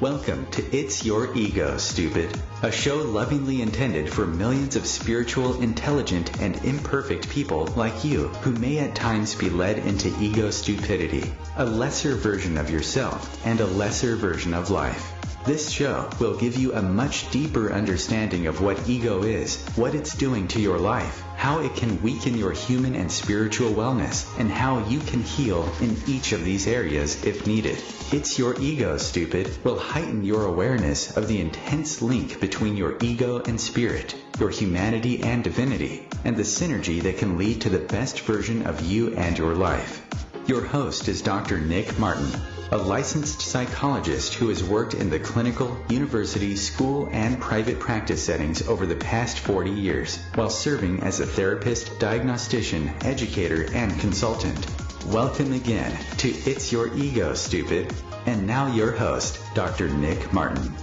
Welcome to It's Your Ego, Stupid, a show lovingly intended for millions of spiritual, intelligent, and imperfect people like you who may at times be led into ego stupidity, a lesser version of yourself and a lesser version of life. This show will give you a much deeper understanding of what ego is, what it's doing to your life, how it can weaken your human and spiritual wellness, and how you can heal in each of these areas if needed. It's Your Ego, Stupid will heighten your awareness of the intense link between your ego and spirit, your humanity and divinity, and the synergy that can lead to the best version of you and your life. Your host is Dr. Nick Martin, a licensed psychologist who has worked in the clinical, university, school, and private practice settings over the past 40 years, while serving as a therapist, diagnostician, educator, and consultant. Welcome again to It's Your Ego, Stupid. And now your host, Dr. Nick Martin.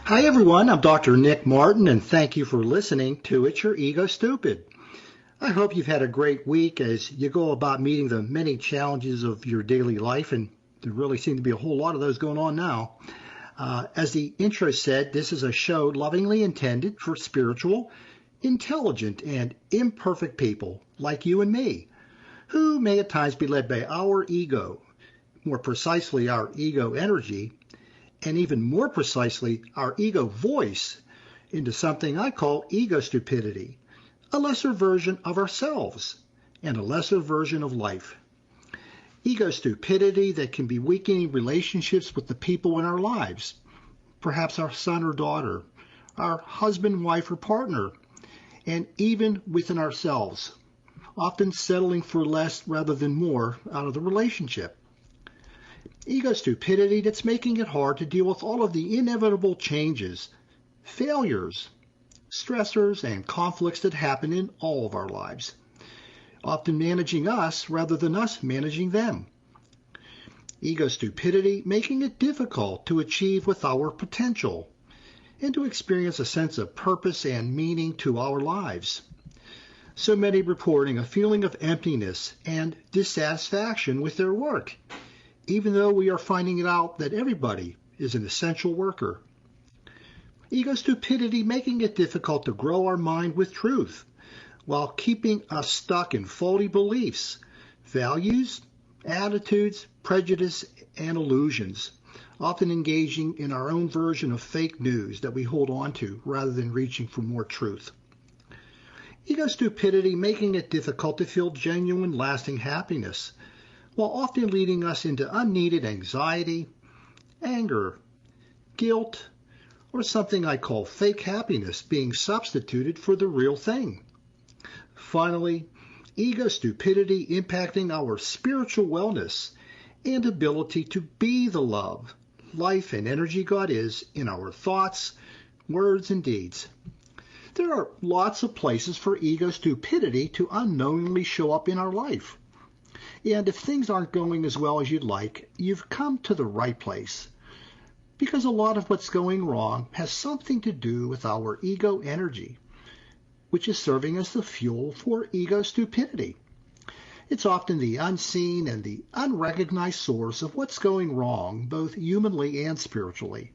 Hi everyone, I'm Dr. Nick Martin, and thank you for listening to It's Your Ego, Stupid. I hope you've had a great week as you go about meeting the many challenges of your daily life, and there really seem to be a whole lot of those going on now. As the intro said, this is a show lovingly intended for spiritual, intelligent, and imperfect people like you and me, who may at times be led by our ego, more precisely our ego energy, and even more precisely our ego voice, into something I call ego stupidity. A lesser version of ourselves, and a lesser version of life. Ego stupidity that can be weakening relationships with the people in our lives, perhaps our son or daughter, our husband, wife, or partner, and even within ourselves, often settling for less rather than more out of the relationship. Ego stupidity that's making it hard to deal with all of the inevitable changes, failures, stressors, and conflicts that happen in all of our lives, often managing us rather than us managing them. Ego stupidity making it difficult to achieve with our potential and to experience a sense of purpose and meaning to our lives. So many reporting a feeling of emptiness and dissatisfaction with their work, even though we are finding it out that everybody is an essential worker. Ego stupidity making it difficult to grow our mind with truth while keeping us stuck in faulty beliefs, values, attitudes, prejudice, and illusions, often engaging in our own version of fake news that we hold on to rather than reaching for more truth. Ego stupidity making it difficult to feel genuine, lasting happiness, while often leading us into unneeded anxiety, anger, guilt, or something I call fake happiness being substituted for the real thing. Finally, ego stupidity impacting our spiritual wellness and ability to be the love, life, and energy God is in our thoughts, words, and deeds. There are lots of places for ego stupidity to unknowingly show up in our life. And if things aren't going as well as you'd like, you've come to the right place. Because a lot of what's going wrong has something to do with our ego energy, which is serving as the fuel for ego stupidity. It's often the unseen and the unrecognized source of what's going wrong, both humanly and spiritually.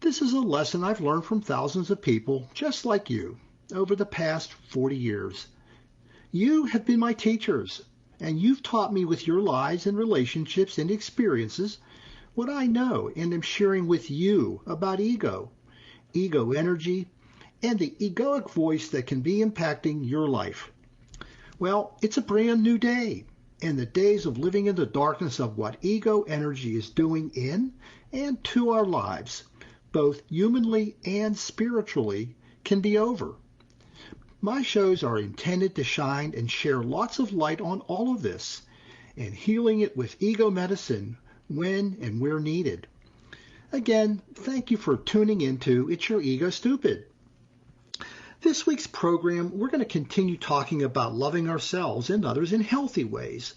This is a lesson I've learned from thousands of people just like you over the past 40 years. You have been my teachers, and you've taught me with your lives and relationships and experiences what I know and am sharing with you about ego energy, and the egoic voice that can be impacting your life. Well, it's a brand new day, and the days of living in the darkness of what ego energy is doing in and to our lives, both humanly and spiritually, can be over. My shows are intended to shine and share lots of light on all of this, and healing it with ego medicine when and where needed. Again, thank you for tuning into It's Your Ego Stupid. This week's program, we're going to continue talking about loving ourselves and others in healthy ways,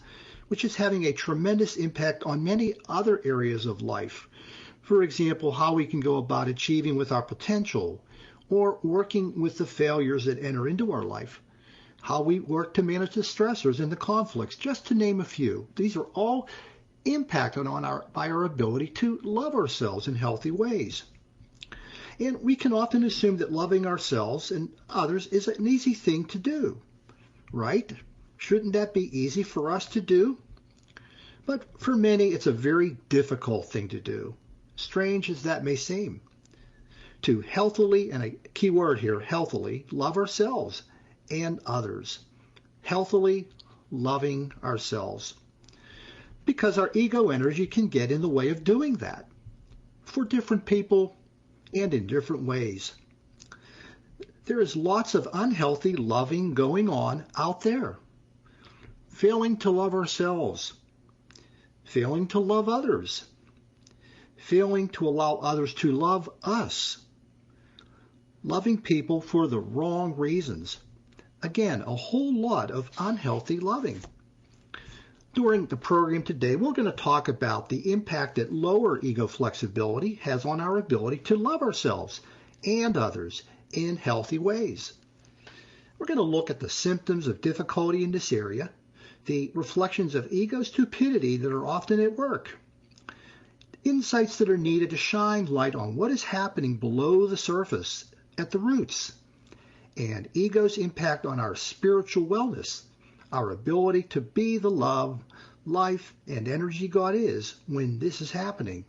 which is having a tremendous impact on many other areas of life. For example, how we can go about achieving with our potential or working with the failures that enter into our life, how we work to manage the stressors and the conflicts, just to name a few. These are all impacted by our ability to love ourselves in healthy ways. And we can often assume that loving ourselves and others is an easy thing to do, right? Shouldn't that be easy for us to do? But for many, it's a very difficult thing to do, strange as that may seem. To healthily, and a key word here, healthily, love ourselves and others. Healthily loving ourselves. Because our ego energy can get in the way of doing that for different people and in different ways. There is lots of unhealthy loving going on out there. Failing to love ourselves. Failing to love others. Failing to allow others to love us. Loving people for the wrong reasons. Again, a whole lot of unhealthy loving. During the program today, we're going to talk about the impact that lower ego flexibility has on our ability to love ourselves and others in healthy ways. We're going to look at the symptoms of difficulty in this area, the reflections of ego stupidity that are often at work, insights that are needed to shine light on what is happening below the surface at the roots, and ego's impact on our spiritual wellness, our ability to be the love, life, and energy God is when this is happening.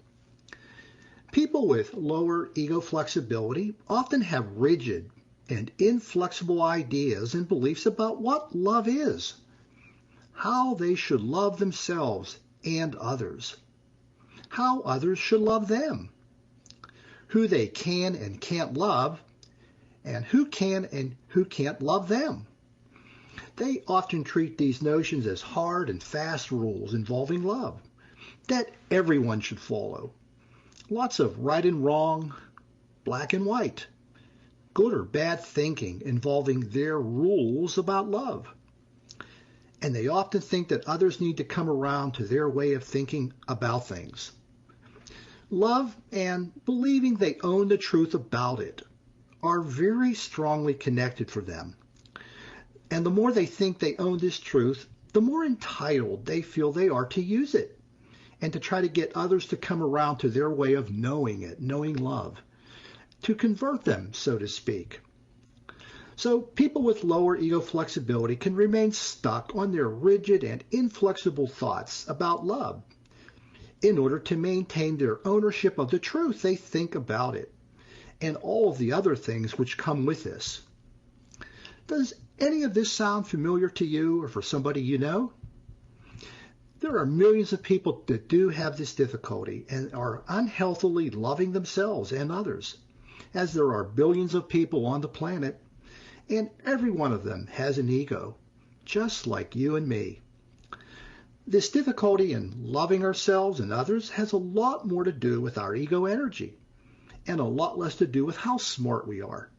People with lower ego flexibility often have rigid and inflexible ideas and beliefs about what love is, how they should love themselves and others, how others should love them, who they can and can't love, and who can and who can't love them. They often treat these notions as hard and fast rules involving love that everyone should follow. Lots of right and wrong, black and white, good or bad thinking involving their rules about love. And they often think that others need to come around to their way of thinking about things. Love and believing they own the truth about it are very strongly connected for them. And the more they think they own this truth, the more entitled they feel they are to use it and to try to get others to come around to their way of knowing it, knowing love, to convert them, so to speak. So people with lower ego flexibility can remain stuck on their rigid and inflexible thoughts about love in order to maintain their ownership of the truth they think about it and all of the other things which come with this. Does any of this sound familiar to you or for somebody you know? There are millions of people that do have this difficulty and are unhealthily loving themselves and others, as there are billions of people on the planet, and every one of them has an ego, just like you and me. This difficulty in loving ourselves and others has a lot more to do with our ego energy and a lot less to do with how smart we are,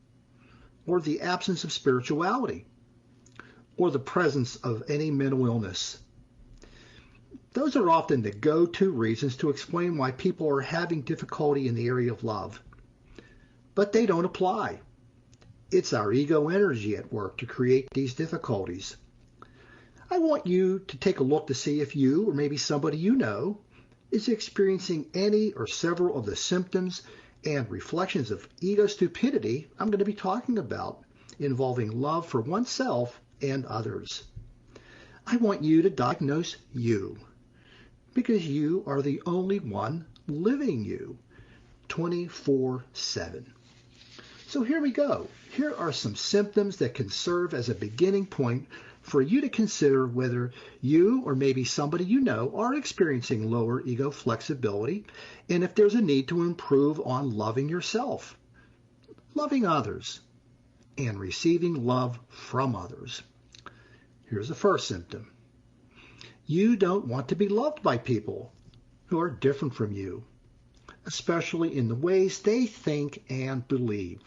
or the absence of spirituality, or the presence of any mental illness. Those are often the go-to reasons to explain why people are having difficulty in the area of love. But they don't apply. It's our ego energy at work to create these difficulties. I want you to take a look to see if you, or maybe somebody you know, is experiencing any or several of the symptoms and reflections of ego stupidity I'm going to be talking about, involving love for oneself and others. I want you to diagnose you, because you are the only one living you 24/7. So here we go. Here are some symptoms that can serve as a beginning point for you to consider whether you or maybe somebody you know are experiencing lower ego flexibility and if there's a need to improve on loving yourself, loving others, and receiving love from others. Here's the first symptom. You don't want to be loved by people who are different from you, especially in the ways they think and believe.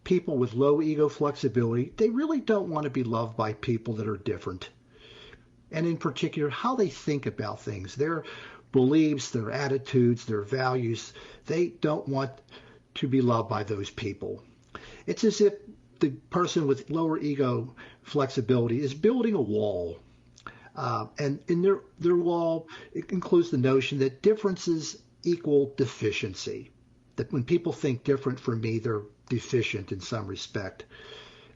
People with low ego flexibility, they really don't want to be loved by people that are different. And in particular, how they think about things, their beliefs, their attitudes, their values, they don't want to be loved by those people. It's as if the person with lower ego flexibility is building a wall And in their wall, it includes the notion that differences equal deficiency. That when people think different from me, they're deficient in some respect.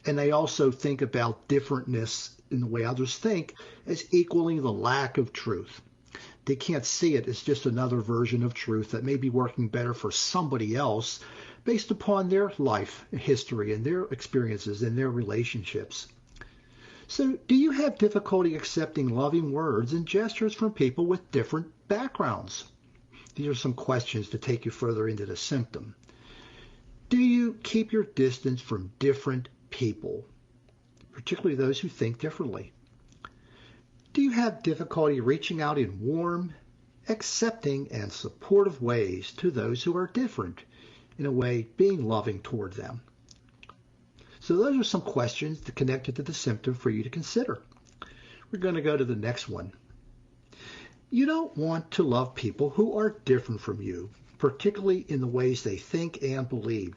And they also think about differentness in the way others think as equaling the lack of truth. They can't see it as just another version of truth that may be working better for somebody else based upon their life history and their experiences and their relationships. So, do you have difficulty accepting loving words and gestures from people with different backgrounds? These are some questions to take you further into the symptom. Do you keep your distance from different people, particularly those who think differently? Do you have difficulty reaching out in warm, accepting, and supportive ways to those who are different, in a way being loving toward them? So those are some questions connected to the symptom for you to consider. We're going to go to the next one. You don't want to love people who are different from you, particularly in the ways they think and believe.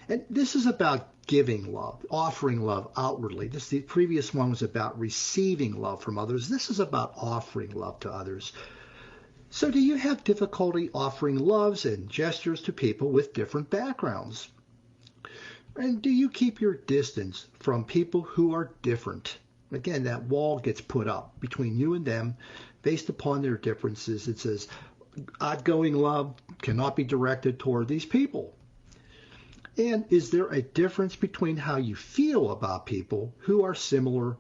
And this is about giving love, offering love outwardly. The previous one was about receiving love from others. This is about offering love to others. So do you have difficulty offering loves and gestures to people with different backgrounds? And do you keep your distance from people who are different? Again, that wall gets put up between you and them based upon their differences. It says, outgoing love cannot be directed toward these people. And is there a difference between how you feel about people who are similar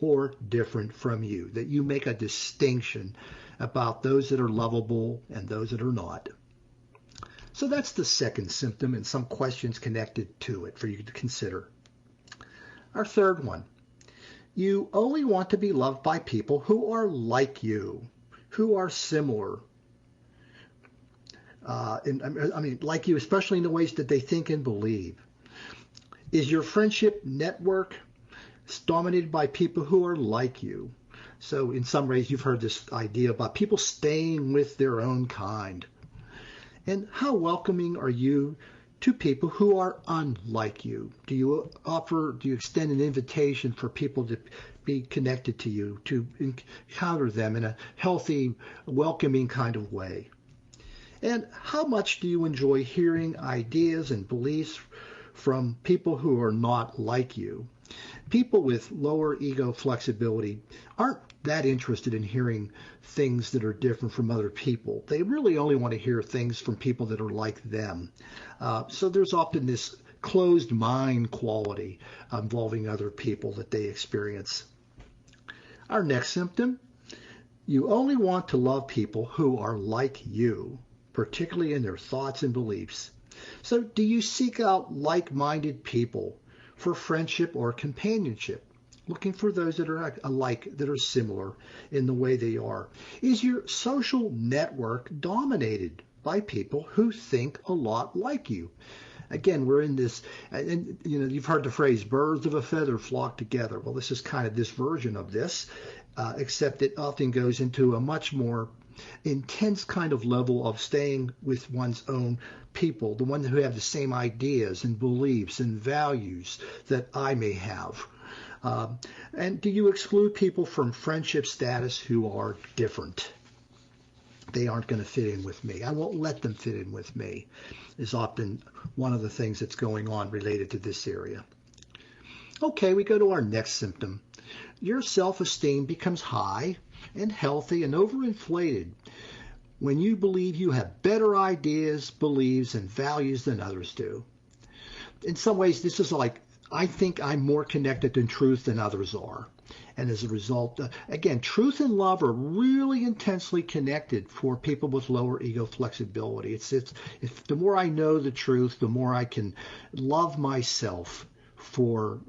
or different from you? That you make a distinction about those that are lovable and those that are not. So that's the second symptom and some questions connected to it for you to consider. Our third one. You only want to be loved by people who are like you, who are similar. Like you, especially in the ways that they think and believe. Is your friendship network dominated by people who are like you? So in some ways, you've heard this idea about people staying with their own kind. And how welcoming are you to people who are unlike you? Do you extend an invitation for people to be connected to you, to encounter them in a healthy, welcoming kind of way? And how much do you enjoy hearing ideas and beliefs from people who are not like you? People with lower ego flexibility aren't that interested in hearing things that are different from other people. They really only want to hear things from people that are like them. So there's often this closed mind quality involving other people that they experience. Our next symptom, you only want to love people who are like you, particularly in their thoughts and beliefs. So do you seek out like-minded people for friendship or companionship, looking for those that are alike, that are similar in the way they are? Is your social network dominated by people who think a lot like you? Again, we're in this, and you've heard the phrase, birds of a feather flock together. Well, this is kind of this version of this, except it often goes into a much more intense kind of level of staying with one's own people, the ones who have the same ideas and beliefs and values that I may have. And do you exclude people from friendship status who are different? They aren't going to fit in with me. I won't let them fit in with me, is often one of the things that's going on related to this area. Okay, we go to our next symptom. Your self-esteem becomes high and healthy and overinflated when you believe you have better ideas, beliefs, and values than others do. In some ways, this is like, I think I'm more connected to truth than others are. And as a result, again, truth and love are really intensely connected for people with lower ego flexibility. It's the more I know the truth, the more I can love myself for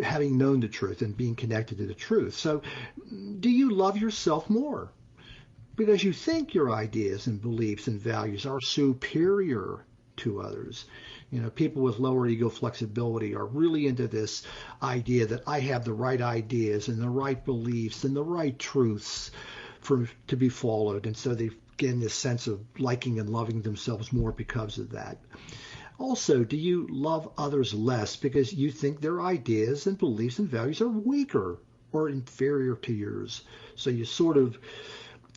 having known the truth and being connected to the truth. So do you love yourself more because you think your ideas and beliefs and values are superior to others? People with lower ego flexibility are really into this idea that I have the right ideas and the right beliefs and the right truths to be followed. And so they gain this sense of liking and loving themselves more because of that. Also, do you love others less because you think their ideas and beliefs and values are weaker or inferior to yours. So you sort of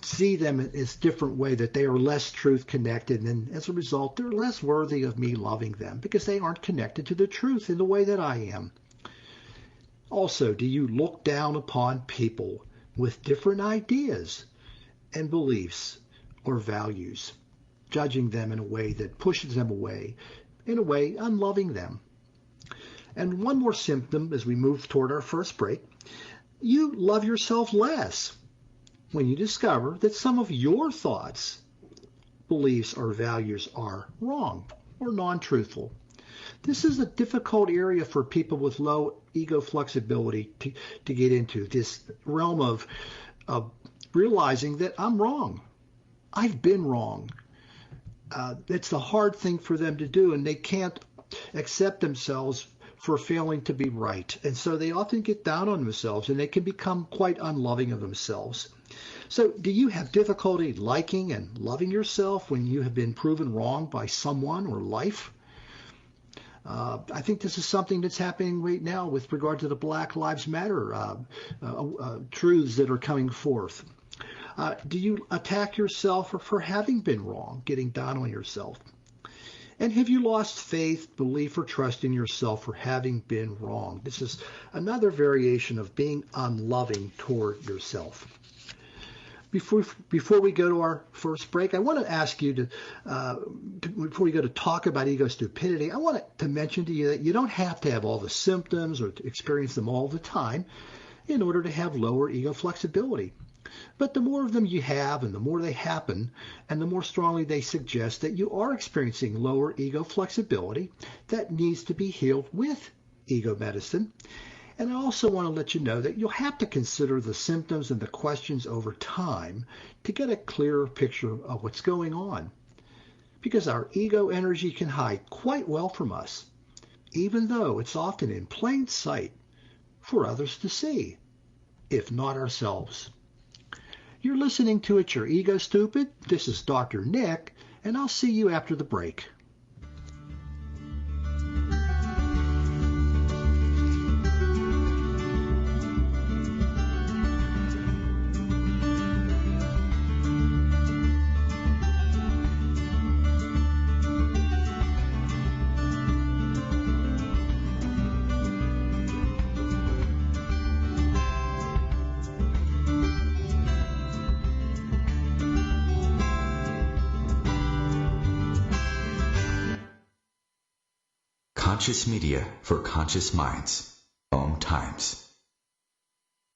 see them as different way, that they are less truth connected, and as a result they're less worthy of me loving them because they aren't connected to the truth in the way that I am. Also, do you look down upon people with different ideas and beliefs or values, judging them in a way that pushes them away, in a way unloving them? And one more symptom as we move toward our first break: you love yourself less when you discover that some of your thoughts, beliefs, or values are wrong or non-truthful. This is a difficult area for people with low ego flexibility to get into, this realm of realizing that I'm wrong. I've been wrong. It's the hard thing for them to do, and they can't accept themselves for failing to be right. And so they often get down on themselves, and they can become quite unloving of themselves. So do you have difficulty liking and loving yourself when you have been proven wrong by someone or life? I think this is something that's happening right now with regard to the Black Lives Matter truths that are coming forth. Do you attack yourself for having been wrong, getting down on yourself? And have you lost faith, belief, or trust in yourself for having been wrong? This is another variation of being unloving toward yourself. Before we go to our first break, I want to ask you before we go to talk about ego stupidity, I want to mention to you that you don't have to have all the symptoms or to experience them all the time in order to have lower ego flexibility. But the more of them you have, and the more they happen, and the more strongly they suggest that you are experiencing lower ego flexibility that needs to be healed with ego medicine. And I also want to let you know that you'll have to consider the symptoms and the questions over time to get a clearer picture of what's going on. Because our ego energy can hide quite well from us, even though it's often in plain sight for others to see, if not ourselves. You're listening to It's Your Ego Stupid. This is Dr. Nick, and I'll see you after the break. Conscious media for conscious minds. OMTimes.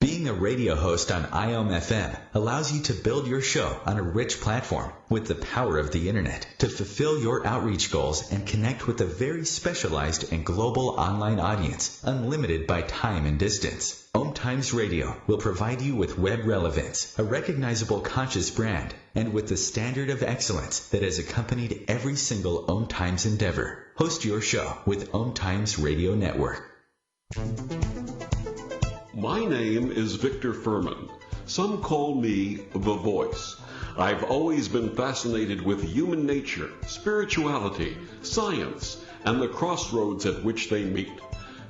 Being a radio host on IOM-FM allows you to build your show on a rich platform with the power of the internet to fulfill your outreach goals and connect with a very specialized and global online audience, unlimited by time and distance. OMTimes Radio will provide you with web relevance, a recognizable conscious brand, and with the standard of excellence that has accompanied every single OMTimes endeavor. Host your show with OMTimes Radio Network. My name is Victor Furman. Some call me The Voice. I've always been fascinated with human nature, spirituality, science, and the crossroads at which they meet.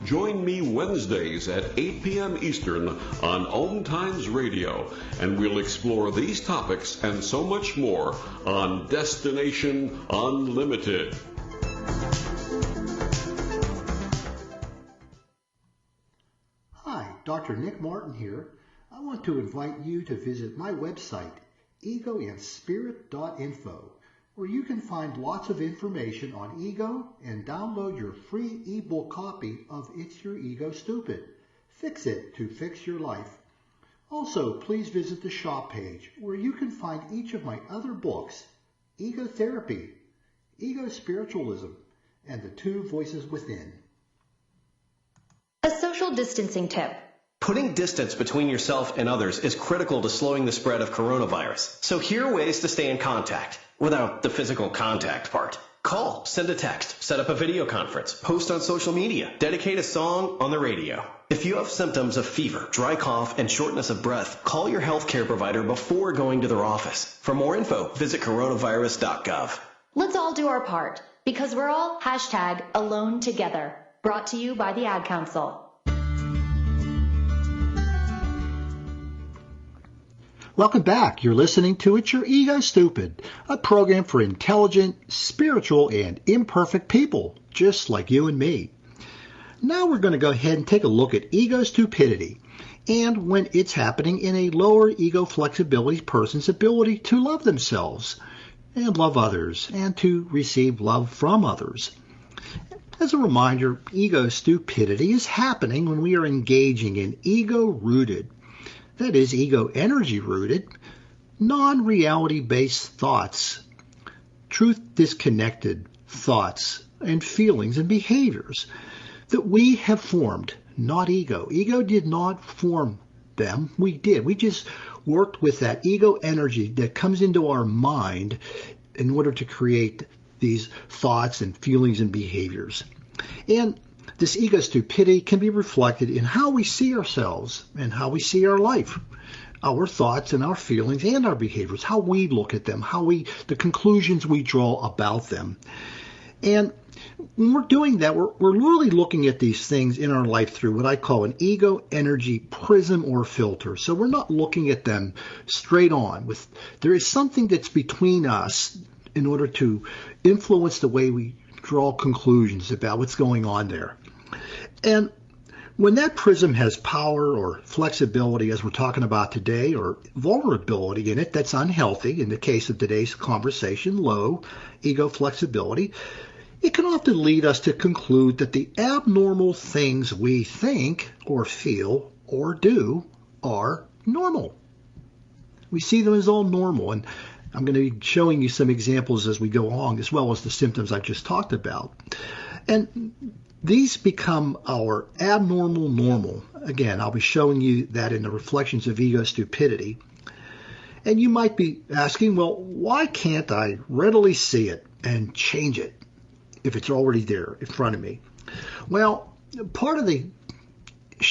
Join me Wednesdays at 8 p.m. Eastern on OMTimes Radio, and we'll explore these topics and so much more on Destination Unlimited. Hi, Dr. Nick Martin here. I want to invite you to visit my website, egoandspirit.info, where you can find lots of information on ego and download your free ebook copy of It's Your Ego Stupid. Fix it to fix your life. Also, please visit the shop page where you can find each of my other books, Ego Therapy, Ego Spiritualism, and The Two Voices Within. A social distancing tip. Putting distance between yourself and others is critical to slowing the spread of coronavirus. So here are ways to stay in contact, without the physical contact part. Call, send a text, set up a video conference, post on social media, dedicate a song on the radio. If you have symptoms of fever, dry cough, and shortness of breath, call your healthcare provider before going to their office. For more info, visit coronavirus.gov. Let's all do our part, because we're all #alone together. Brought to you by the Ad Council. Welcome back. You're listening to It's Your Ego Stupid, a program for intelligent, spiritual, and imperfect people, just like you and me. Now we're going to go ahead and take a look at ego stupidity and when it's happening in a lower ego flexibility person's ability to love themselves and love others and to receive love from others. As a reminder, ego stupidity is happening when we are engaging in ego-rooted, that is, ego energy-rooted, non-reality-based thoughts, truth-disconnected thoughts and feelings and behaviors that we have formed, not ego. Ego did not form them. We did. We just worked with that ego energy that comes into our mind in order to create these thoughts and feelings and behaviors. And this ego stupidity can be reflected in how we see ourselves and how we see our life, our thoughts and our feelings and our behaviors, how we look at them, the conclusions we draw about them. And when we're doing that, we're really looking at these things in our life through what I call an ego energy prism or filter. So we're not looking at them straight on. There is something that's between us in order to influence the way we draw conclusions about what's going on there. And when that prism has power or flexibility, as we're talking about today, or vulnerability in it that's unhealthy, in the case of today's conversation, low ego flexibility, it can often lead us to conclude that the abnormal things we think or feel or do are normal. We see them as all normal, and I'm going to be showing you some examples as we go along, as well as the symptoms I just talked about. And these become our abnormal normal. Again, I'll be showing you that in the reflections of ego stupidity. And you might be asking, well, why can't I readily see it and change it if it's already there in front of me? Well, part of the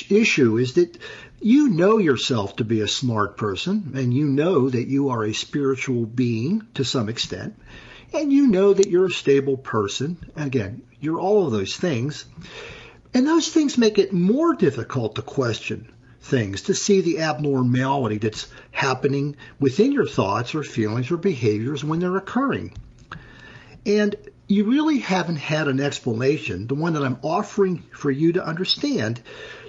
issue is that you know yourself to be a smart person, and you know that you are a spiritual being to some extent, and you know that you're a stable person. Again, you're all of those things, and those things make it more difficult to question things, to see the abnormality that's happening within your thoughts or feelings or behaviors when they're occurring. And you really haven't had an explanation, the one that I'm offering for you to understand,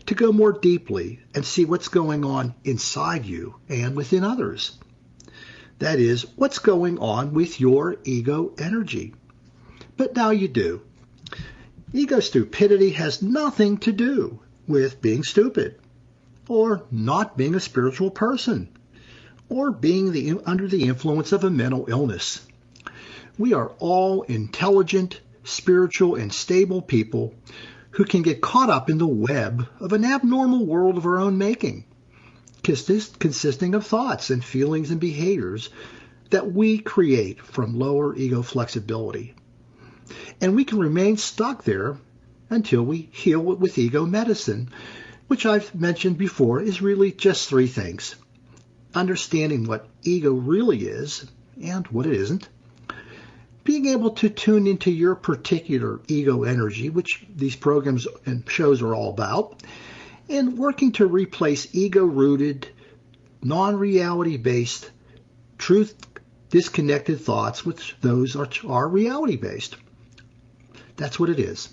to go more deeply and see what's going on inside you and within others. That is, what's going on with your ego energy. But now you do. Ego stupidity has nothing to do with being stupid, or not being a spiritual person, or being under the influence of a mental illness. We are all intelligent, spiritual, and stable people who can get caught up in the web of an abnormal world of our own making, consisting of thoughts and feelings and behaviors that we create from lower ego flexibility. And we can remain stuck there until we heal with ego medicine, which I've mentioned before is really just three things: understanding what ego really is and what it isn't, being able to tune into your particular ego energy, which these programs and shows are all about, and working to replace ego-rooted, non-reality-based, truth-disconnected thoughts with those are reality-based. That's what it is.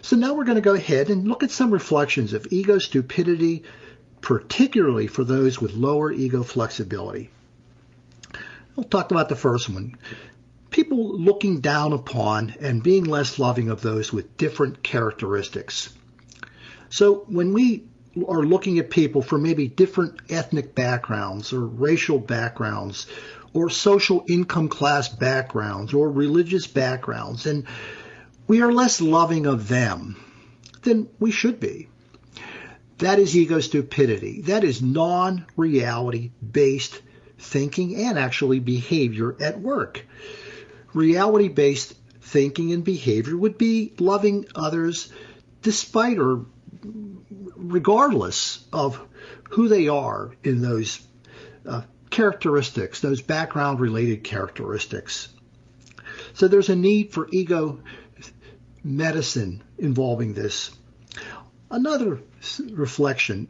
So now we're going to go ahead and look at some reflections of ego stupidity, particularly for those with lower ego flexibility. We'll talk about the first one. People looking down upon and being less loving of those with different characteristics. So when we are looking at people from maybe different ethnic backgrounds or racial backgrounds or social income class backgrounds or religious backgrounds, and we are less loving of them than we should be, that is ego stupidity. That is non-reality based thinking and actually behavior at work. Reality-based thinking and behavior would be loving others despite or regardless of who they are in those characteristics, those background-related characteristics. So there's a need for ego medicine involving this. Another reflection,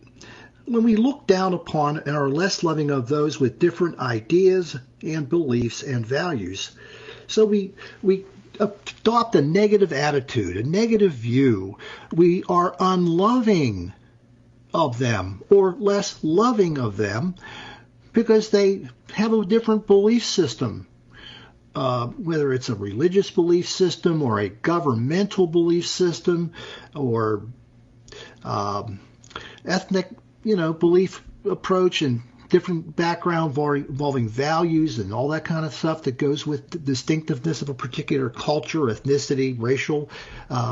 when we look down upon and are less loving of those with different ideas and beliefs and values. So we adopt a negative attitude, a negative view. We are unloving of them or less loving of them because they have a different belief system, whether it's a religious belief system or a governmental belief system or ethnic, belief approach and different background involving values and all that kind of stuff that goes with the distinctiveness of a particular culture, ethnicity, racial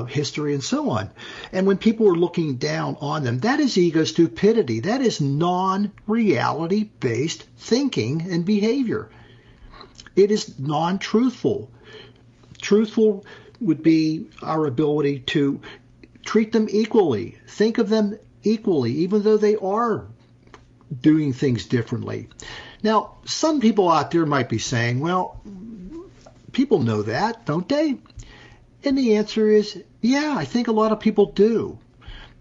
history, and so on. And when people are looking down on them, that is ego stupidity. That is non-reality based thinking and behavior. It is non-truthful. Truthful would be our ability to treat them equally, think of them equally, even though they are doing things differently. Now, some people out there might be saying, well, people know that, don't they? And the answer is, yeah, I think a lot of people do.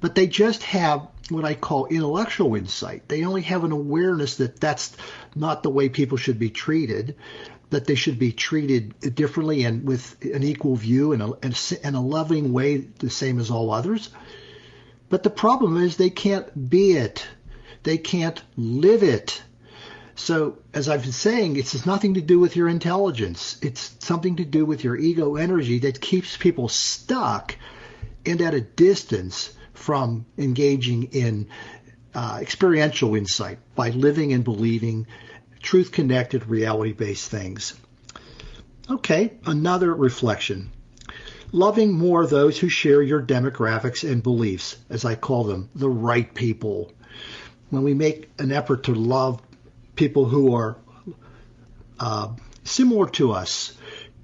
But they just have what I call intellectual insight. They only have an awareness that that's not the way people should be treated, that they should be treated differently and with an equal view and a loving way, the same as all others. But the problem is they can't be it. They can't live it. So, as I've been saying, it's nothing to do with your intelligence. It's something to do with your ego energy that keeps people stuck and at a distance from engaging in experiential insight by living and believing truth-connected, reality-based things. Okay, another reflection. Loving more those who share your demographics and beliefs, as I call them, the right people. When we make an effort to love people who are similar to us,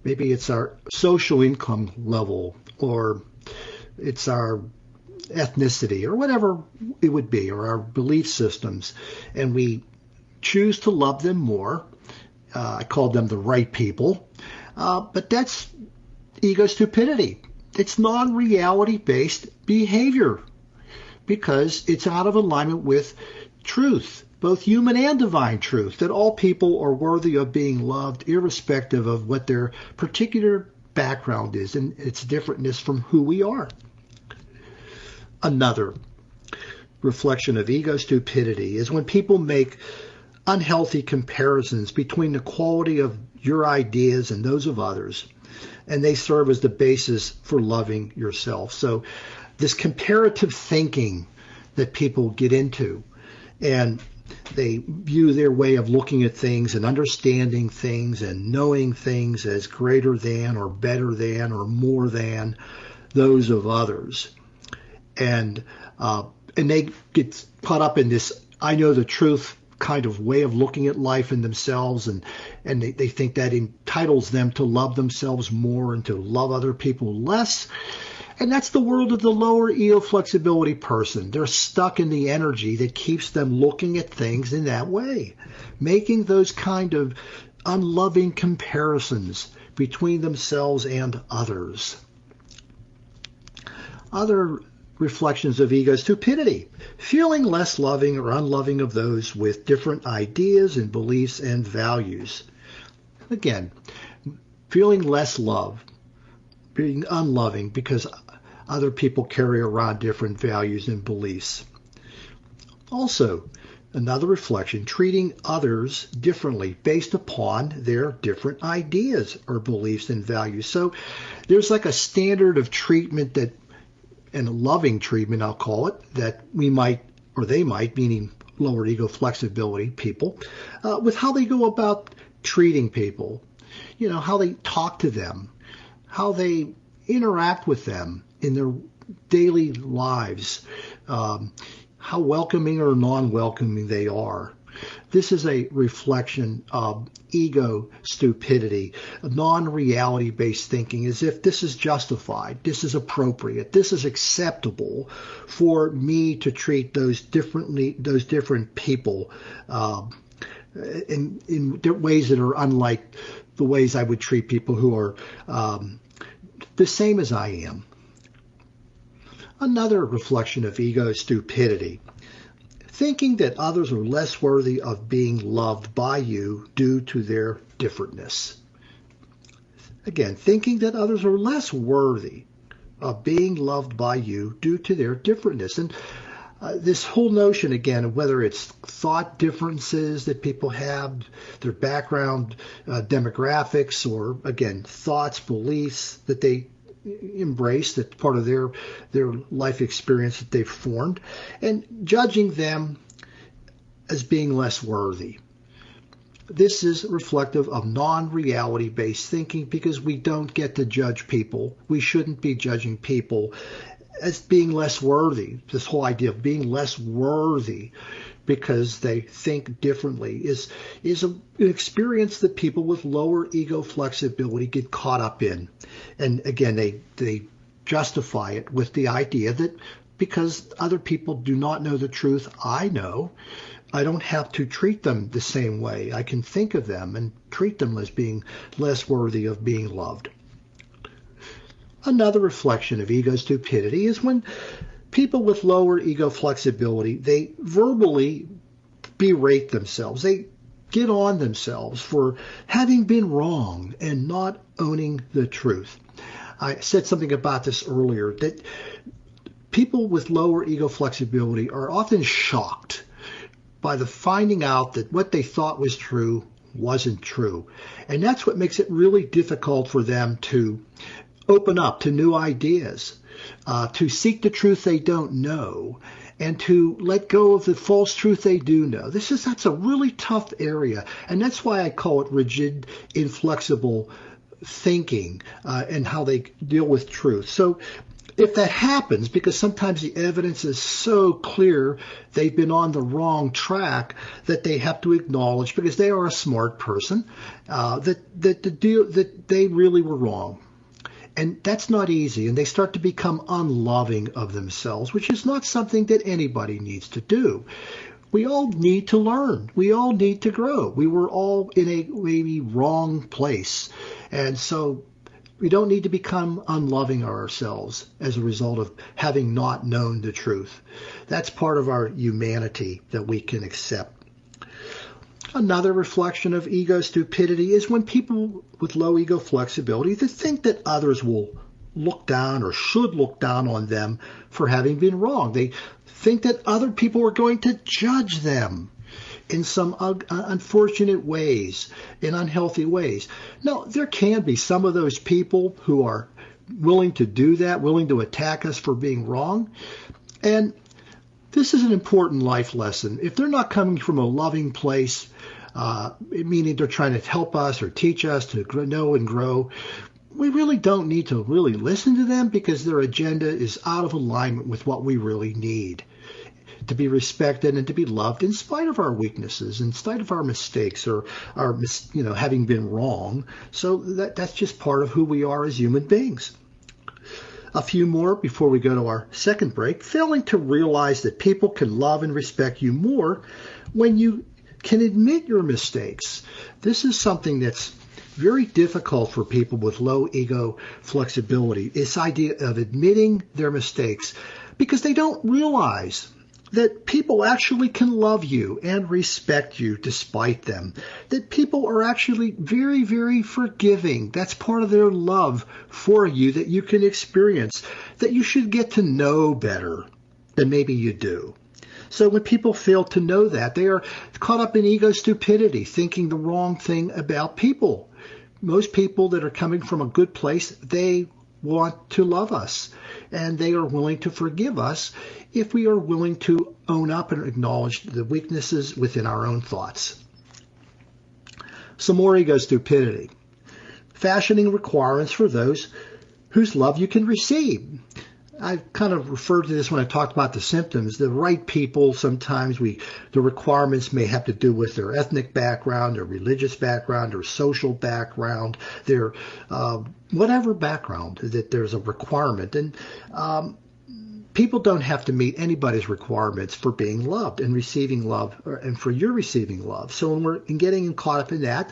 maybe it's our social income level or it's our ethnicity or whatever it would be, or our belief systems, and we choose to love them more. I call them the right people, but that's ego stupidity. It's non-reality based behavior because it's out of alignment with truth, both human and divine truth, that all people are worthy of being loved irrespective of what their particular background is and its differentness from who we are. Another reflection of ego stupidity is when people make unhealthy comparisons between the quality of your ideas and those of others, and they serve as the basis for loving yourself. So this comparative thinking that people get into, and they view their way of looking at things and understanding things and knowing things as greater than or better than or more than those of others. And they get caught up in this I know the truth kind of way of looking at life and themselves, and they think that entitles them to love themselves more and to love other people less. And that's the world of the lower ego flexibility person. They're stuck in the energy that keeps them looking at things in that way, making those kind of unloving comparisons between themselves and others. Other reflections of ego stupidity, feeling less loving or unloving of those with different ideas and beliefs and values. Again, feeling less love, being unloving because other people carry around different values and beliefs. Also, another reflection, treating others differently based upon their different ideas or beliefs and values. So there's like a standard of treatment that, and a loving treatment, I'll call it, that we might, or they might, meaning lower ego flexibility people, with how they go about treating people, how they talk to them, how they interact with them in their daily lives, how welcoming or non-welcoming they are. This is a reflection of ego stupidity, non-reality based thinking, as if this is justified, this is appropriate, this is acceptable for me to treat those different people in ways that are unlike the ways I would treat people who are the same as I am. Another reflection of ego stupidity, thinking that others are less worthy of being loved by you due to their differentness. Again, thinking that others are less worthy of being loved by you due to their differentness. And this whole notion, again, of whether it's thought differences that people have, their background demographics, or, again, thoughts, beliefs that they embrace, that's part of their life experience that they've formed, and judging them as being less worthy. This is reflective of non-reality based thinking, because we don't get to judge people. We shouldn't be judging people as being less worthy. This whole idea of being less worthy because they think differently is an experience that people with lower ego flexibility get caught up in. And again, they justify it with the idea that because other people do not know the truth I know, I don't have to treat them the same way. I can think of them and treat them as being less worthy of being loved. Another reflection of ego stupidity is when people with lower ego flexibility, they verbally berate themselves. They get on themselves for having been wrong and not owning the truth. I said something about this earlier, that people with lower ego flexibility are often shocked by the finding out that what they thought was true wasn't true. And that's what makes it really difficult for them to open up to new ideas, to seek the truth they don't know, and to let go of the false truth they do know. That's a really tough area, and that's why I call it rigid, inflexible thinking, and how they deal with truth. So if that happens, because sometimes the evidence is so clear they've been on the wrong track, that they have to acknowledge, because they are a smart person, that they really were wrong. And that's not easy, and they start to become unloving of themselves, which is not something that anybody needs to do. We all need to learn. We all need to grow. We were all in a maybe wrong place, and so we don't need to become unloving of ourselves as a result of having not known the truth. That's part of our humanity that we can accept. Another reflection of ego stupidity is when people with low ego flexibility, they think that others will look down or should look down on them for having been wrong. They think that other people are going to judge them in some unfortunate ways, in unhealthy ways. Now, there can be some of those people who are willing to do that, willing to attack us for being wrong. And this is an important life lesson. If they're not coming from a loving place, meaning they're trying to help us or teach us to know and grow, we really don't need to really listen to them, because their agenda is out of alignment with what we really need. To be respected and to be loved in spite of our weaknesses, in spite of our mistakes, or our having been wrong. So that's just part of who we are as human beings. A few more before we go to our second break. Failing to realize that people can love and respect you more when you can admit your mistakes. This is something that's very difficult for people with low ego flexibility. This idea of admitting their mistakes, because they don't realize that people actually can love you and respect you despite them. That people are actually very, very forgiving. That's part of their love for you that you can experience, that you should get to know better than maybe you do. So when people fail to know that, they are caught up in ego stupidity, thinking the wrong thing about people. Most people that are coming from a good place, they want to love us, and they are willing to forgive us if we are willing to own up and acknowledge the weaknesses within our own thoughts. Some more ego stupidity. Fashioning requirements for those whose love you can receive. I've kind of referred to this when I talked about the symptoms. The right people, sometimes the requirements may have to do with their ethnic background, their religious background, their social background, their whatever background, that there's a requirement. And people don't have to meet anybody's requirements for being loved and receiving love, and for your receiving love. So when we're getting caught up in that,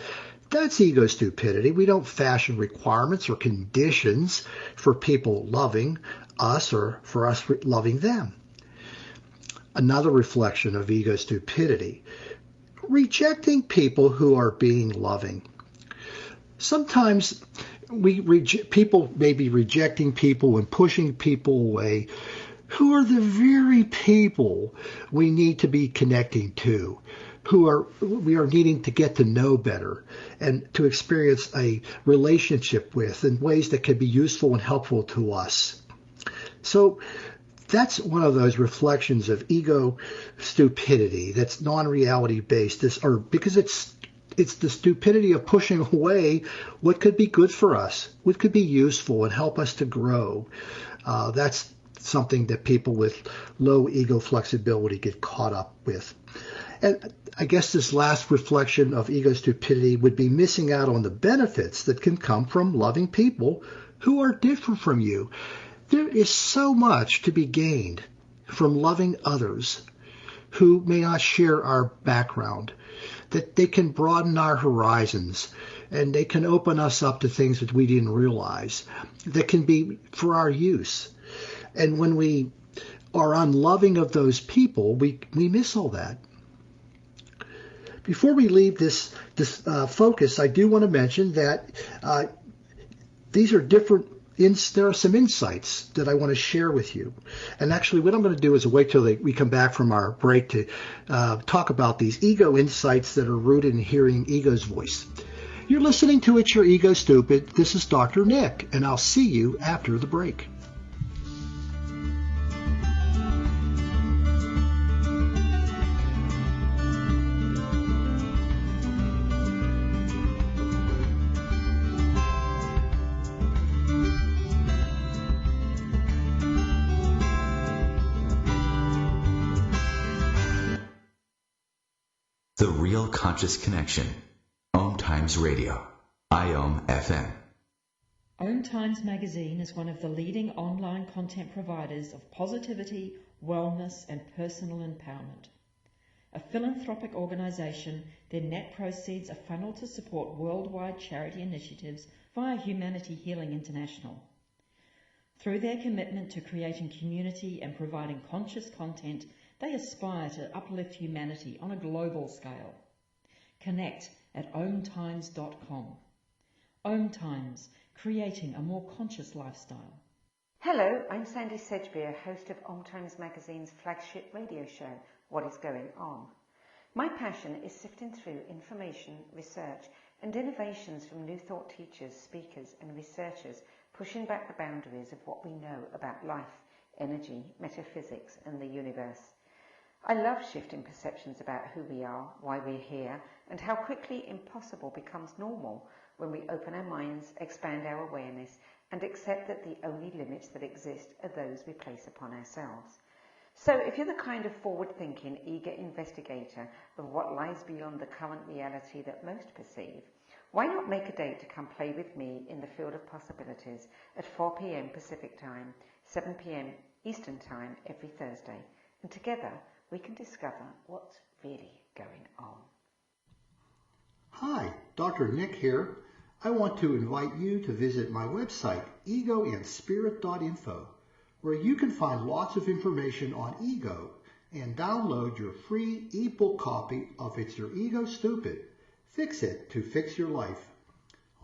that's ego stupidity. We don't fashion requirements or conditions for people loving us or for us loving them. another reflection of ego stupidity. Rejecting people who are being loving. Sometimes people may be rejecting people and pushing people away who are the very people we need to be connecting to, we are needing to get to know better and to experience a relationship with in ways that can be useful and helpful to us. So that's one of those reflections of ego stupidity that's non-reality based, because it's the stupidity of pushing away what could be good for us, what could be useful and help us to grow. That's something that people with low ego flexibility get caught up with. And I guess this last reflection of ego stupidity would be missing out on the benefits that can come from loving people who are different from you. There is so much to be gained from loving others who may not share our background, that they can broaden our horizons and they can open us up to things that we didn't realize that can be for our use. And when we are unloving of those people, we miss all that. Before we leave this focus, I do want to mention that these are different. There are some insights that I want to share with you. And actually, what I'm going to do is wait till we come back from our break to talk about these ego insights that are rooted in hearing ego's voice. You're listening to It's Your Ego Stupid. This is Dr. Nick, and I'll see you after the break. The Real Conscious Connection. OMTimes Radio. IOM FM. OMTimes magazine is one of the leading online content providers of positivity, wellness and personal empowerment. A philanthropic organisation, their net proceeds are funneled to support worldwide charity initiatives via Humanity Healing International. Through their commitment to creating community and providing conscious content, they aspire to uplift humanity on a global scale. Connect at omtimes.com. OMTimes, creating a more conscious lifestyle. Hello, I'm Sandy Sedgbeer, host of OMTimes Magazine's flagship radio show, What is Going On? My passion is sifting through information, research and innovations from new thought teachers, speakers and researchers pushing back the boundaries of what we know about life, energy, metaphysics and the universe. I love shifting perceptions about who we are, why we're here, and how quickly impossible becomes normal when we open our minds, expand our awareness, and accept that the only limits that exist are those we place upon ourselves. So if you're the kind of forward-thinking, eager investigator of what lies beyond the current reality that most perceive, why not make a date to come play with me in the field of possibilities at 4 p.m. Pacific Time, 7 p.m. Eastern Time every Thursday, and together we can discover what's really going on. Hi, Dr. Nick here. I want to invite you to visit my website, egoandspirit.info, where you can find lots of information on ego and download your free ebook copy of It's Your Ego Stupid. Fix it to fix your life.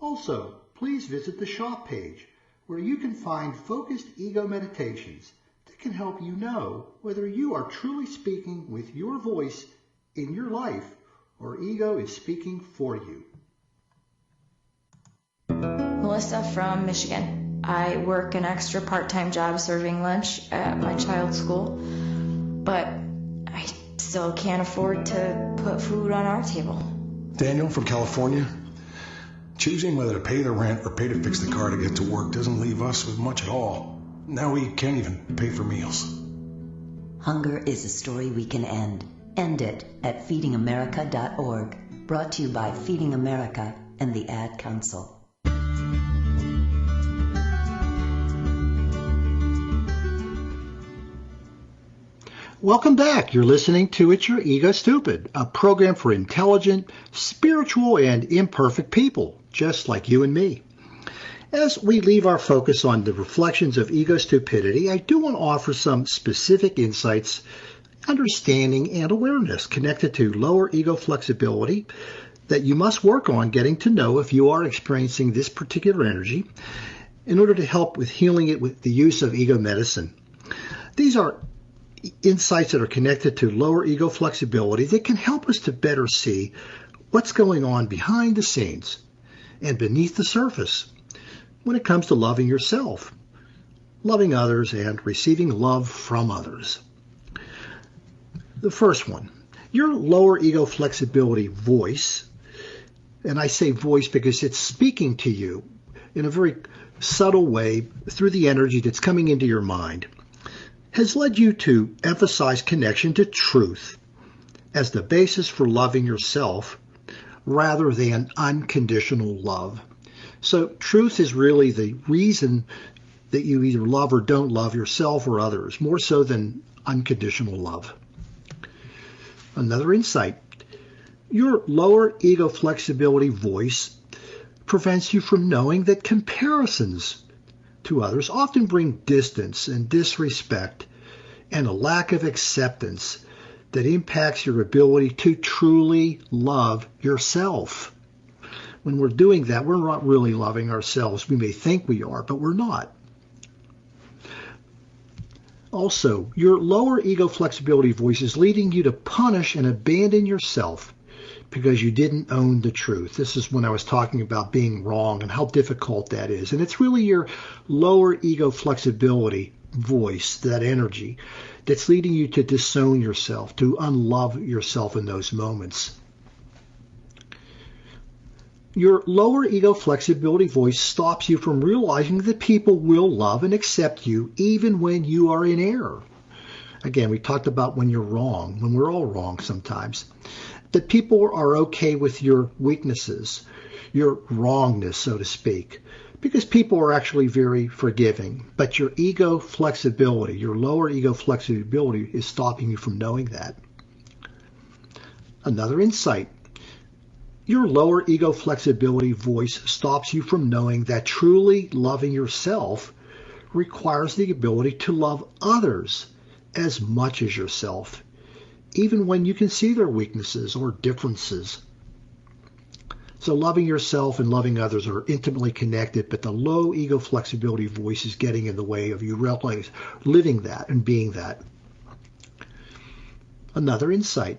Also, please visit the shop page, where you can find focused ego meditations that can help you know whether you are truly speaking with your voice in your life or ego is speaking for you. Melissa from Michigan. I work an extra part-time job serving lunch at my child's school, but I still can't afford to put food on our table. Daniel from California. Choosing whether to pay the rent or pay to fix the car to get to work doesn't leave us with much at all. Now we can't even pay for meals. Hunger is a story we can end. End it at feedingamerica.org. Brought to you by Feeding America and the Ad Council. Welcome back. You're listening to It's Your Ego Stupid, a program for intelligent, spiritual, and imperfect people, just like you and me. As we leave our focus on the reflections of ego stupidity, I do want to offer some specific insights understanding, and awareness connected to lower ego flexibility that you must work on getting to know if you are experiencing this particular energy in order to help with healing it with the use of ego medicine. These are insights that are connected to lower ego flexibility that can help us to better see what's going on behind the scenes and beneath the surface when it comes to loving yourself, loving others, and receiving love from others. The first one, your lower ego flexibility voice, and I say voice because it's speaking to you in a very subtle way through the energy that's coming into your mind, has led you to emphasize connection to truth as the basis for loving yourself rather than unconditional love. So truth is really the reason that you either love or don't love yourself or others, more so than unconditional love. Another insight, your lower ego flexibility voice prevents you from knowing that comparisons to others often bring distance and disrespect and a lack of acceptance that impacts your ability to truly love yourself. When we're doing that, we're not really loving ourselves. We may think we are, but we're not. Also, your lower ego flexibility voice is leading you to punish and abandon yourself because you didn't own the truth. This is when I was talking about being wrong and how difficult that is. And it's really your lower ego flexibility voice, that energy, that's leading you to disown yourself, to unlove yourself in those moments. Your lower ego flexibility voice stops you from realizing that people will love and accept you even when you are in error. Again, we talked about when you're wrong, when we're all wrong sometimes. That people are okay with your weaknesses, your wrongness, so to speak, because people are actually very forgiving. But your ego flexibility, your lower ego flexibility is stopping you from knowing that. Another insight. Your lower ego flexibility voice stops you from knowing that truly loving yourself requires the ability to love others as much as yourself, even when you can see their weaknesses or differences. So loving yourself and loving others are intimately connected, but the low ego flexibility voice is getting in the way of you realizing living that and being that. Another insight.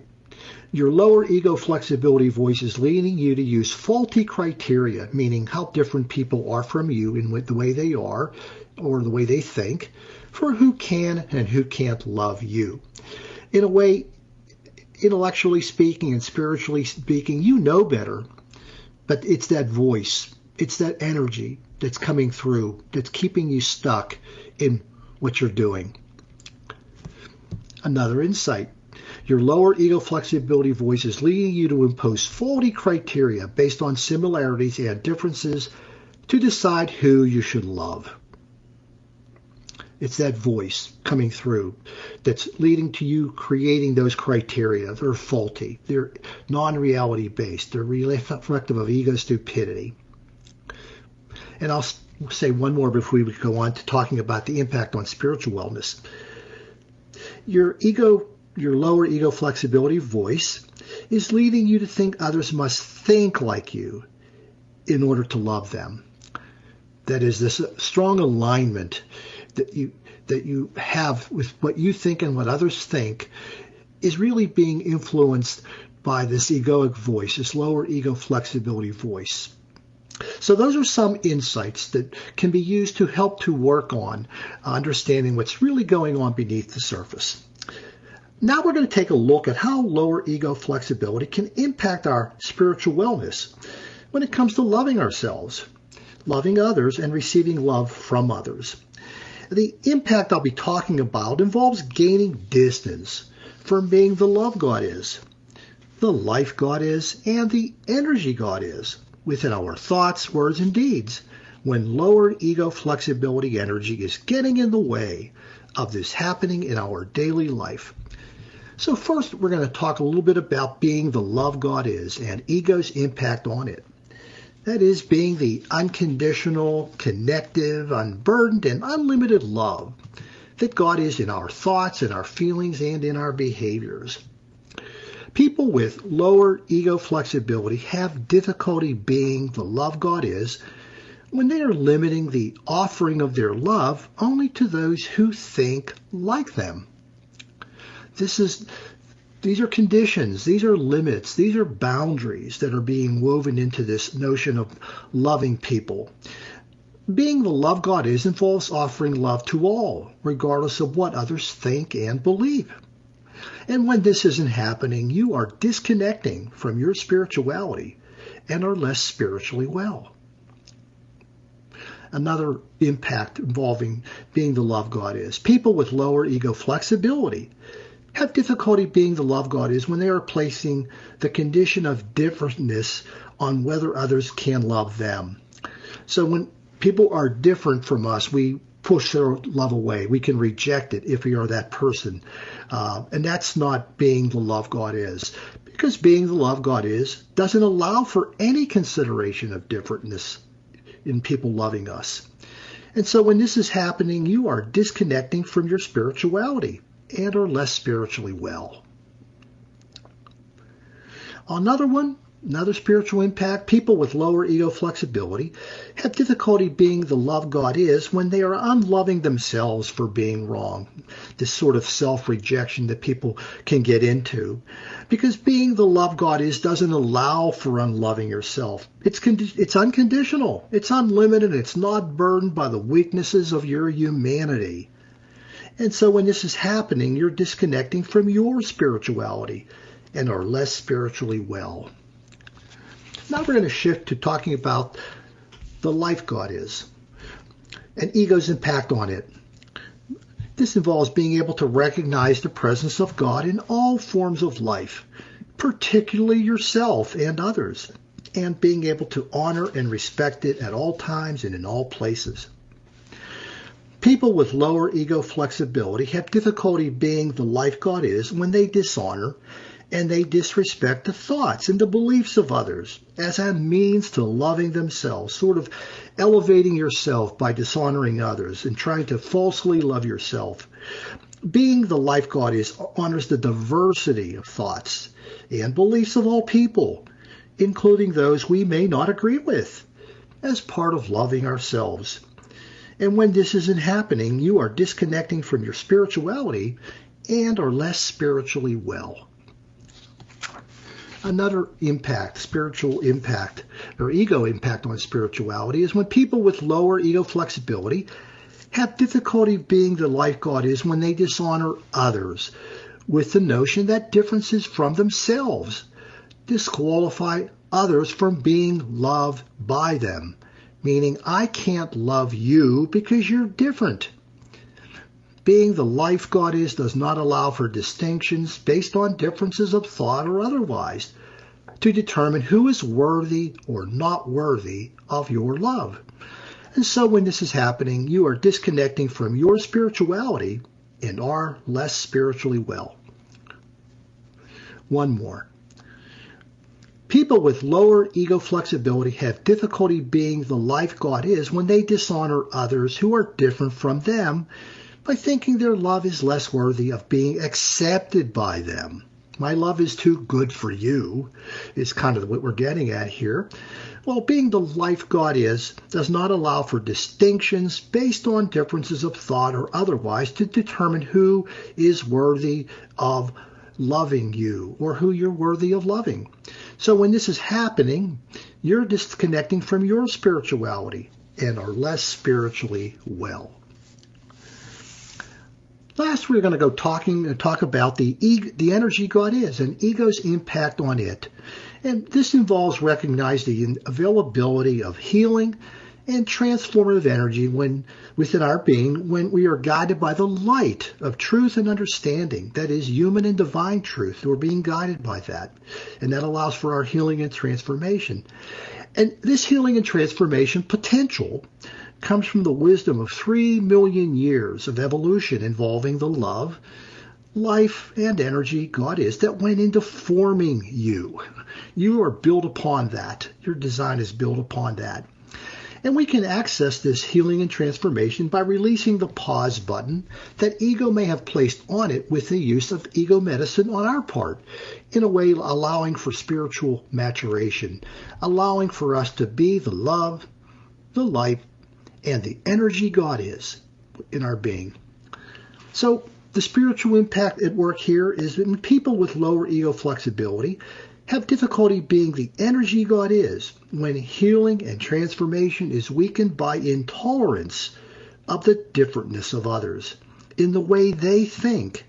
Your lower ego flexibility voice is leading you to use faulty criteria, meaning how different people are from you in the way they are or the way they think, for who can and who can't love you. In a way, intellectually speaking and spiritually speaking, you know better, but it's that voice, it's that energy that's coming through, that's keeping you stuck in what you're doing. Another insight. Your lower ego flexibility voice is leading you to impose faulty criteria based on similarities and differences to decide who you should love. It's that voice coming through that's leading to you creating those criteria. They're faulty. They're non-reality based. They're reflective of ego stupidity. And I'll say one more before we go on to talking about the impact on spiritual wellness. Your lower ego flexibility voice is leading you to think others must think like you in order to love them. That is, this strong alignment that you have with what you think and what others think is really being influenced by this egoic voice, this lower ego flexibility voice. So those are some insights that can be used to help to work on understanding what's really going on beneath the surface. Now we're going to take a look at how lower ego flexibility can impact our spiritual wellness when it comes to loving ourselves, loving others, and receiving love from others. The impact I'll be talking about involves gaining distance from being the love God is, the life God is, and the energy God is within our thoughts, words, and deeds when lower ego flexibility energy is getting in the way of this happening in our daily life. So first, we're going to talk a little bit about being the love God is and ego's impact on it. That is, being the unconditional, connective, unburdened, and unlimited love that God is in our thoughts, in our feelings, and in our behaviors. People with lower ego flexibility have difficulty being the love God is when they are limiting the offering of their love only to those who think like them. These are conditions, these are limits, these are boundaries that are being woven into this notion of loving people. Being the love God is involves offering love to all, regardless of what others think and believe. And when this isn't happening, you are disconnecting from your spirituality and are less spiritually well. Another impact involving being the love God is. People with lower ego flexibility have difficulty being the love God is when they are placing the condition of differentness on whether others can love them. So when people are different from us, we push their love away. We can reject it if we are that person. And that's not being the love God is. Because being the love God is doesn't allow for any consideration of differentness in people loving us. And so when this is happening, you are disconnecting from your spirituality and are less spiritually well. Another spiritual impact, people with lower ego flexibility have difficulty being the love God is when they are unloving themselves for being wrong. This sort of self-rejection that people can get into. Because being the love God is doesn't allow for unloving yourself. It's unconditional. It's unlimited. It's not burdened by the weaknesses of your humanity. And so when this is happening, you're disconnecting from your spirituality and are less spiritually well. Now we're going to shift to talking about the life God is and ego's impact on it. This involves being able to recognize the presence of God in all forms of life, particularly yourself and others, and being able to honor and respect it at all times and in all places. People with lower ego flexibility have difficulty being the life God is when they dishonor and they disrespect the thoughts and the beliefs of others as a means to loving themselves, sort of elevating yourself by dishonoring others and trying to falsely love yourself. Being the life God is honors the diversity of thoughts and beliefs of all people, including those we may not agree with, as part of loving ourselves. And when this isn't happening, you are disconnecting from your spirituality and are less spiritually well. Another impact, spiritual impact, or ego impact on spirituality is when people with lower ego flexibility have difficulty being the life God is when they dishonor others with the notion that differences from themselves disqualify others from being loved by them, meaning I can't love you because you're different. Being the life God is does not allow for distinctions based on differences of thought or otherwise to determine who is worthy or not worthy of your love. And so when this is happening, you are disconnecting from your spirituality and are less spiritually well. One more. People with lower ego flexibility have difficulty being the life God is when they dishonor others who are different from them by thinking their love is less worthy of being accepted by them. My love is too good for you is kind of what we're getting at here. Well, being the life God is does not allow for distinctions based on differences of thought or otherwise to determine who is worthy of loving you or who you're worthy of loving. So when this is happening, you're disconnecting from your spirituality and are less spiritually well. Last, we're going to go talk about the energy God is and ego's impact on it. And this involves recognizing the availability of healing and transformative energy within our being when we are guided by the light of truth and understanding, that is human and divine truth. We're being guided by that. And that allows for our healing and transformation. And this healing and transformation potential comes from the wisdom of 3 million years of evolution involving the love, life, and energy God is that went into forming you. You are built upon that. Your design is built upon that. And we can access this healing and transformation by releasing the pause button that ego may have placed on it with the use of ego medicine on our part, in a way allowing for spiritual maturation, allowing for us to be the love, the light, and the energy God is in our being. So the spiritual impact at work here is that people with lower ego flexibility have difficulty being the energy God is when healing and transformation is weakened by intolerance of the differentness of others in the way they think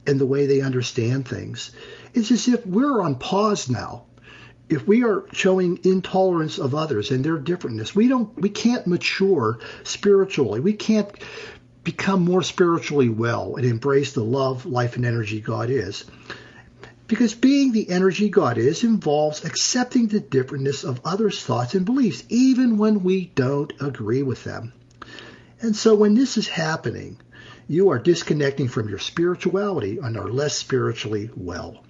and the way they understand things. It's as if we're on pause now. If we are showing intolerance of others and their differentness, we can't mature spiritually. We can't become more spiritually well and embrace the love, life, and energy God is. Because being the energy God is involves accepting the differentness of others' thoughts and beliefs, even when we don't agree with them. And so when this is happening, you are disconnecting from your spirituality and are less spiritually well.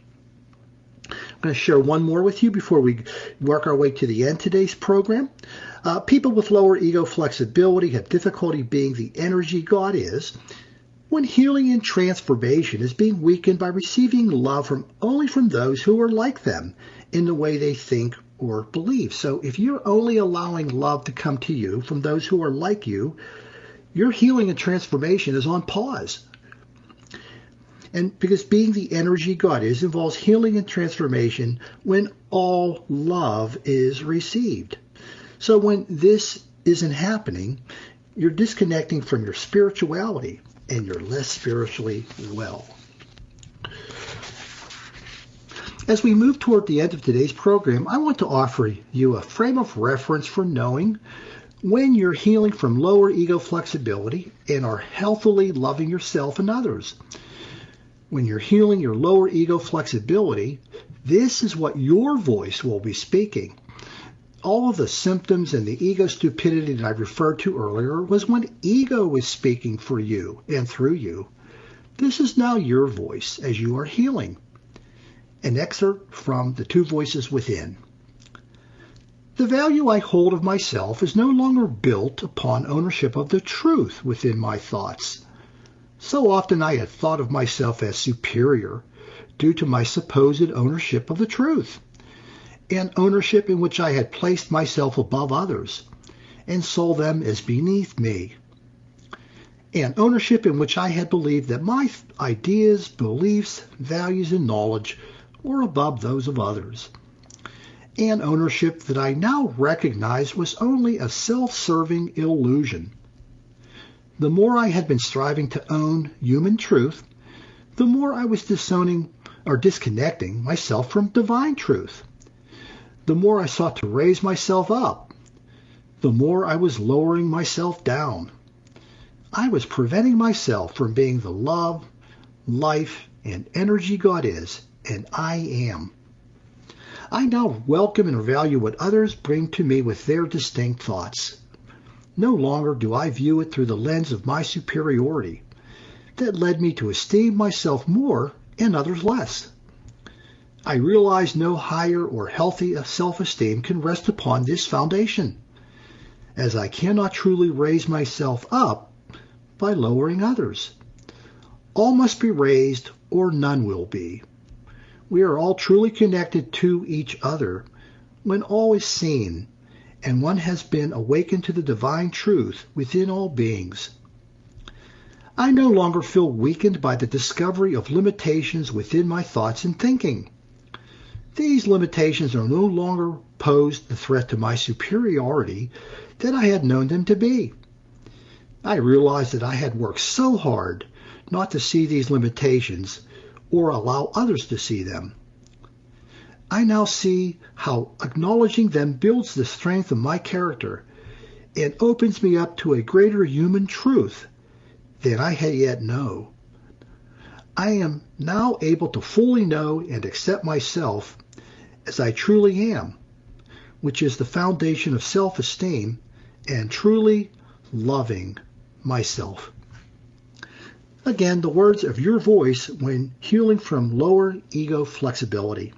I'm going to share one more with you before we work our way to the end of today's program. People with lower ego flexibility have difficulty being the energy God is when healing and transformation is being weakened by receiving love only from those who are like them in the way they think or believe. So if you're only allowing love to come to you from those who are like you, your healing and transformation is on pause. And because being the energy God is involves healing and transformation when all love is received. So when this isn't happening, you're disconnecting from your spirituality and you're less spiritually well. As we move toward the end of today's program, I want to offer you a frame of reference for knowing when you're healing from lower ego flexibility and are healthily loving yourself and others. When you're healing your lower ego flexibility, this is what your voice will be speaking. All of the symptoms and the ego stupidity that I referred to earlier was when ego was speaking for you and through you. This is now your voice as you are healing. An excerpt from The Two Voices Within. The value I hold of myself is no longer built upon ownership of the truth within my thoughts. So often I had thought of myself as superior due to my supposed ownership of the truth, and ownership in which I had placed myself above others and saw them as beneath me, and ownership in which I had believed that my ideas, beliefs, values, and knowledge were above those of others, and ownership that I now recognize was only a self-serving illusion. The more I had been striving to own human truth, the more I was disconnecting myself from divine truth. The more I sought to raise myself up, the more I was lowering myself down. I was preventing myself from being the love, life, and energy God is, and I am. I now welcome and value what others bring to me with their distinct thoughts. No longer do I view it through the lens of my superiority that led me to esteem myself more and others less. I realize no higher or healthy self-esteem can rest upon this foundation, as I cannot truly raise myself up by lowering others. All must be raised or none will be. We are all truly connected to each other when all is seen and one has been awakened to the divine truth within all beings. I no longer feel weakened by the discovery of limitations within my thoughts and thinking. These limitations are no longer posed the threat to my superiority that I had known them to be. I realized that I had worked so hard not to see these limitations or allow others to see them. I now see how acknowledging them builds the strength of my character and opens me up to a greater human truth than I had yet known. I am now able to fully know and accept myself as I truly am, which is the foundation of self-esteem and truly loving myself. Again, the words of your voice when healing from lower ego flexibility.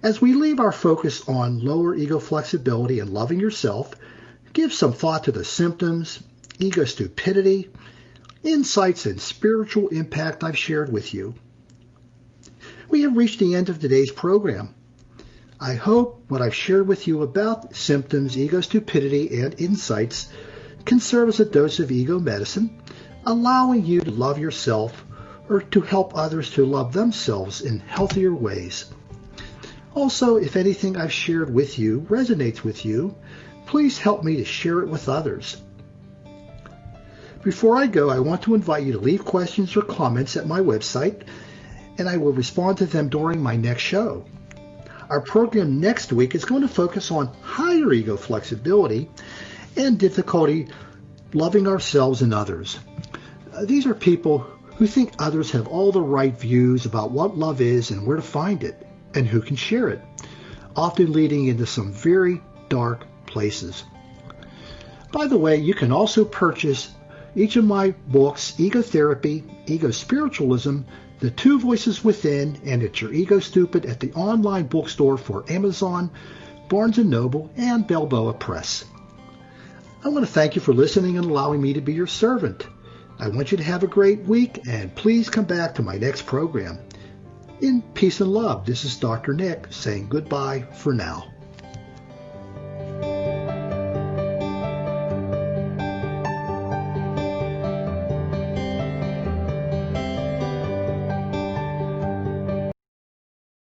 As we leave our focus on lower ego flexibility and loving yourself, give some thought to the symptoms, ego stupidity, insights, and spiritual impact I've shared with you. We have reached the end of today's program. I hope what I've shared with you about symptoms, ego stupidity, and insights can serve as a dose of ego medicine, allowing you to love yourself or to help others to love themselves in healthier ways. Also, if anything I've shared with you resonates with you, please help me to share it with others. Before I go, I want to invite you to leave questions or comments at my website, and I will respond to them during my next show. Our program next week is going to focus on higher ego flexibility and difficulty loving ourselves and others. These are people who think others have all the right views about what love is and where to find it, and who can share it, often leading into some very dark places. By the way, you can also purchase each of my books, Ego Therapy, Ego Spiritualism, The Two Voices Within, and It's Your Ego Stupid at the online bookstore for Amazon, Barnes & Noble, and Balboa Press. I want to thank you for listening and allowing me to be your servant. I want you to have a great week, and please come back to my next program. In peace and love, this is Dr. Nick saying goodbye for now.